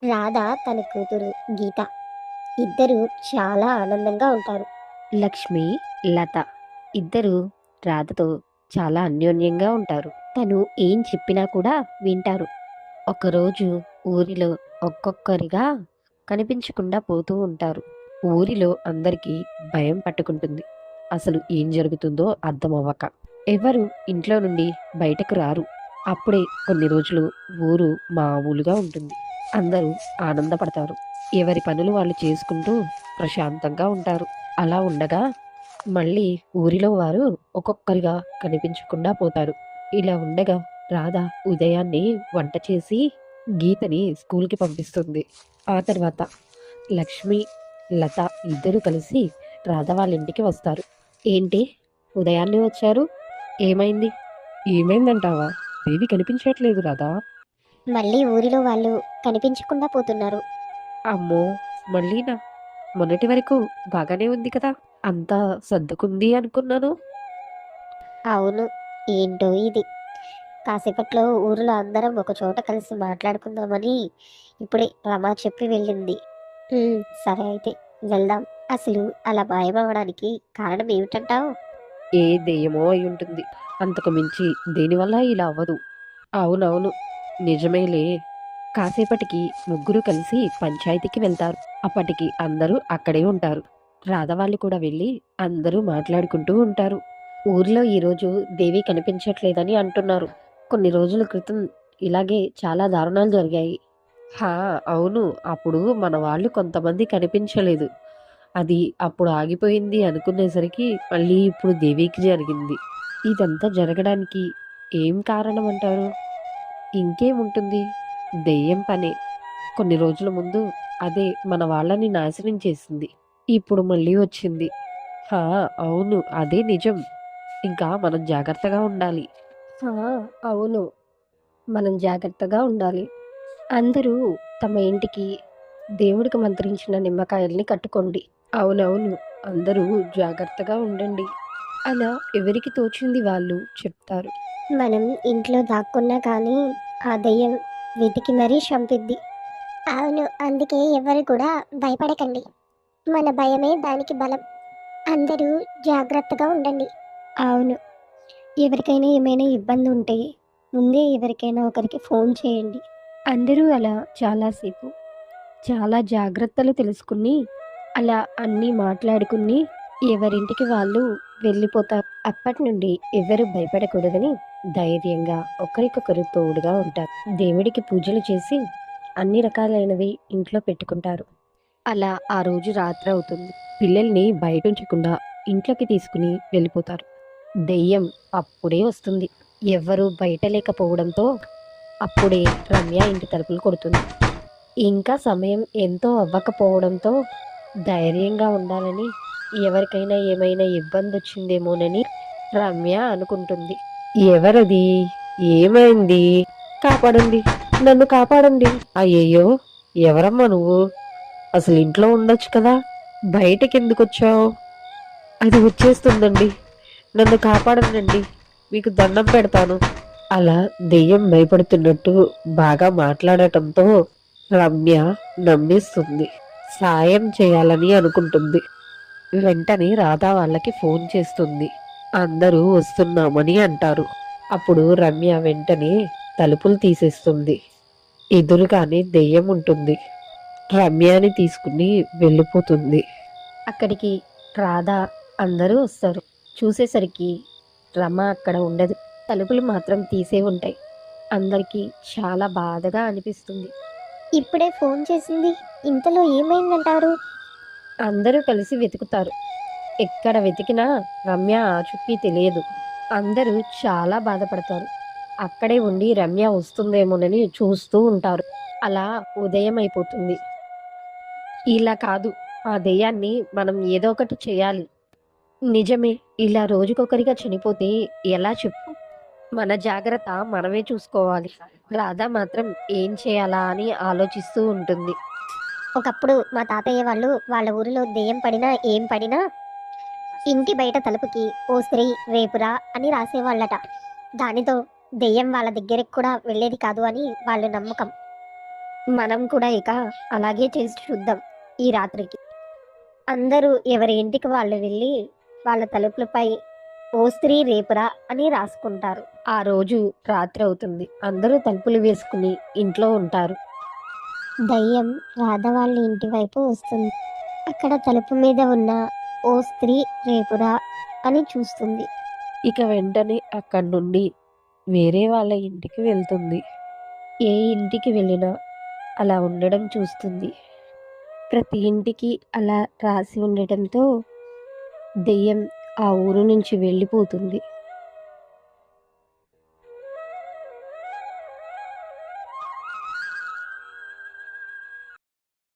రాధ తన కూతురు గీత ఇద్దరు చాలా ఆనందంగా ఉంటారు. లక్ష్మి, లత ఇద్దరు రాధతో చాలా అన్యోన్యంగా ఉంటారు. తను ఏం చెప్పినా కూడా వింటారు. ఒకరోజు ఊరిలో ఒక్కొక్కరిగా కనిపించకుండా పోతూ ఉంటారు. ఊరిలో అందరికీ భయం పట్టుకుంటుంది. అసలు ఏం జరుగుతుందో అర్థం అవ్వక ఎవరు ఇంట్లో నుండి బయటకు రారు. అప్పుడే కొన్ని రోజులు ఊరు మామూలుగా ఉంటుంది. అందరూ ఆనందపడతారు. ఎవరి పనులు వాళ్ళు చేసుకుంటూ ప్రశాంతంగా ఉంటారు. అలా ఉండగా మళ్ళీ ఊరిలో వారు ఒక్కొక్కరిగా కనిపించకుండా పోతారు. ఇలా ఉండగా రాధ ఉదయాన్నే వంట చేసి గీతని స్కూల్కి పంపిస్తుంది. ఆ తర్వాత లక్ష్మి, లత ఇద్దరు కలిసి రాధ వాళ్ళ ఇంటికి వస్తారు. ఏంటి ఉదయాన్నే వచ్చారు? ఏమైంది? ఏమైందంటావా? దేవి కనిపించట్లేదు రాధా. మళ్ళీ ఊరిలో వాళ్ళు కనిపించకుండా పోతున్నారు. అమ్మో, మళ్ళీనా? మొన్నటి వరకు బాగానే ఉంది కదా, అంతా సర్దుకుంది అనుకున్నాను. అవును, ఏంటో ఇది. కాసేపట్లో ఊరిలో అందరం ఒక చోట కలిసి మాట్లాడుకుందామని ఇప్పుడే రమా చెప్పి వెళ్ళింది. సరే అయితే వెళ్దాం. అసలు అలా మాయమవడానికి కారణం ఏమిటంటావు? ఏ దెయ్యమో అయి ఉంటుంది. అంతకు మించి దేనివల్ల ఇలా అవ్వదు. అవునవును, నిజమేలే. కాసేపటికి ముగ్గురు కలిసి పంచాయతీకి వెళ్తారు. అప్పటికి అందరూ అక్కడే ఉంటారు. రాధవాళ్ళు కూడా వెళ్ళి అందరూ మాట్లాడుకుంటూ ఉంటారు. ఊర్లో ఈరోజు దేవి కనిపించట్లేదని అంటున్నారు. కొన్ని రోజుల క్రితం ఇలాగే చాలా దారుణాలు జరిగాయి. హా, అవును. అప్పుడు మన వాళ్ళు కొంతమంది కనిపించలేదు. అది అప్పుడు ఆగిపోయింది అనుకునేసరికి మళ్ళీ ఇప్పుడు దేవికి జరిగింది. ఇదంతా జరగడానికి ఏం కారణం అంటారు? ఇంకేముంటుంది? దెయ్యం పనే. కొన్ని రోజుల ముందు అదే మన వాళ్ళని నాశనం చేసింది. ఇప్పుడు మళ్ళీ వచ్చింది. హా, అవును. అదే నిజం. ఇంకా మనం జాగ్రత్తగా ఉండాలి. ఆ, అవును, మనం జాగ్రత్తగా ఉండాలి. అందరూ తమ ఇంటికి దేవుడికి మంత్రించిన నిమ్మకాయల్ని కట్టుకోండి. అవునవును. అందరూ జాగ్రత్తగా ఉండండి. అలా ఎవరికి తోచింది వాళ్ళు చెప్తారు. మనం ఇంట్లో దాక్కున్నా కానీ ఆ దెయ్యం వెతికి మరీ చంపిద్ది. అవును, అందుకే ఎవరు కూడా భయపడకండి. మన భయమే దానికి బలం. అందరూ జాగ్రత్తగా ఉండండి. అవును, ఎవరికైనా ఏమైనా ఇబ్బంది ఉంటే ముందే ఎవరికైనా ఒకరికి ఫోన్ చేయండి. అందరూ అలా చాలాసేపు చాలా జాగ్రత్తలు తెలుసుకుని అలా అన్నీ మాట్లాడుకుని ఎవరింటికి వాళ్ళు వెళ్ళిపోతారు. అప్పటి నుండి ఎవరు భయపడకూడదని ధైర్యంగా ఒకరికొకరు తోడుగా ఉంటారు. దేవుడికి పూజలు చేసి అన్ని రకాలైనవి ఇంట్లో పెట్టుకుంటారు. అలా ఆ రోజు రాత్రి అవుతుంది. పిల్లల్ని బయట ఉంచకుండా ఇంట్లోకి తీసుకుని వెళ్ళిపోతారు. దెయ్యం అప్పుడే వస్తుంది. ఎవ్వరూ బయట లేకపోవడంతో అప్పుడే రమ్య ఇంటి తలుపులు కొడుతుంది. ఇంకా సమయం ఎంతో అవ్వకపోవడంతో ధైర్యంగా ఉండాలని, ఎవరికైనా ఏమైనా ఇబ్బంది వచ్చిందేమోనని రమ్య అనుకుంటుంది. ఎవరది? ఏమైంది? కాపాడండి, నన్ను కాపాడండి. అయ్యయ్యో, ఎవరమ్మా నువ్వు? అసలు ఇంట్లో ఉండొచ్చు కదా, బయటకి ఎందుకు వచ్చావు? అది వచ్చేస్తుందండి, నన్ను కాపాడండి, మీకు దండం పెడతాను. అలా దెయ్యం భయపడుతున్నట్టు బాగా మాట్లాడటంతో రమ్య నమ్మేస్తుంది. సాయం చేయాలని అనుకుంటుంది. వెంటనే రాధా వాళ్ళకి ఫోన్ చేస్తుంది. అందరూ వస్తున్నామని అంటారు. అప్పుడు రమ్య వెంటనే తలుపులు తీసేస్తుంది. ఎదురుగానే దెయ్యం ఉంటుంది. రమ్యని తీసుకుని వెళ్ళిపోతుంది. అక్కడికి రాధ అందరూ వస్తారు. చూసేసరికి రమ అక్కడ ఉండదు. తలుపులు మాత్రం తీసే ఉంటాయి. అందరికీ చాలా బాధగా అనిపిస్తుంది. ఇప్పుడే ఫోన్ చేసింది, ఇంతలో ఏమైందంటారు? అందరూ కలిసి వెతుకుతారు. ఎక్కడ వెతికినా రమ్య ఆచూకీ తెలియదు. అందరూ చాలా బాధపడతారు. అక్కడే ఉండి రమ్య వస్తుందేమోనని చూస్తూ ఉంటారు. అలా ఉదయం అయిపోతుంది. ఇలా కాదు, ఆ దెయ్యాన్ని మనం ఏదో ఒకటి చేయాలి. నిజమే, ఇలా రోజుకొకరిగా చనిపోతే ఎలా చెప్పు? మన జాగ్రత్త మనమే చూసుకోవాలి. రాధ మాత్రం ఏం చేయాలా అని ఆలోచిస్తూ ఉంటుంది. ఒకప్పుడు మా తాతయ్య వాళ్ళు వాళ్ళ ఊరిలో దెయ్యం పడినా ఏం పడినా ఇంటి బయట తలుపుకి ఓ స్త్రీ రేపురా అని రాసేవాళ్ళట. దానితో దెయ్యం వాళ్ళ దగ్గరికి కూడా వెళ్ళేది కాదు అని వాళ్ళ నమ్మకం. మనం కూడా ఇక అలాగే చేసి చూద్దాం ఈ రాత్రికి. అందరూ ఎవరి ఇంటికి వాళ్ళు వెళ్ళి వాళ్ళ తలుపులపై ఓ స్త్రీ రేపురా అని రాసుకుంటారు. ఆ రోజు రాత్రి అవుతుంది. అందరూ తలుపులు వేసుకుని ఇంట్లో ఉంటారు. దయ్యం రాధ వాళ్ళ ఇంటి వైపు వస్తుంది. అక్కడ తలుపు మీద ఉన్న ఓ స్త్రీ రేపురా అని చూస్తుంది. ఇక వెంటనే అక్కడి నుండి వేరే వాళ్ళ ఇంటికి వెళ్తుంది. ఏ ఇంటికి వెళ్ళినా అలా ఉండడం చూస్తుంది. ప్రతి ఇంటికి అలా రాసి ఉండటంతో దెయ్యం ఆ ఊరు నుంచి వెళ్ళిపోతుంది.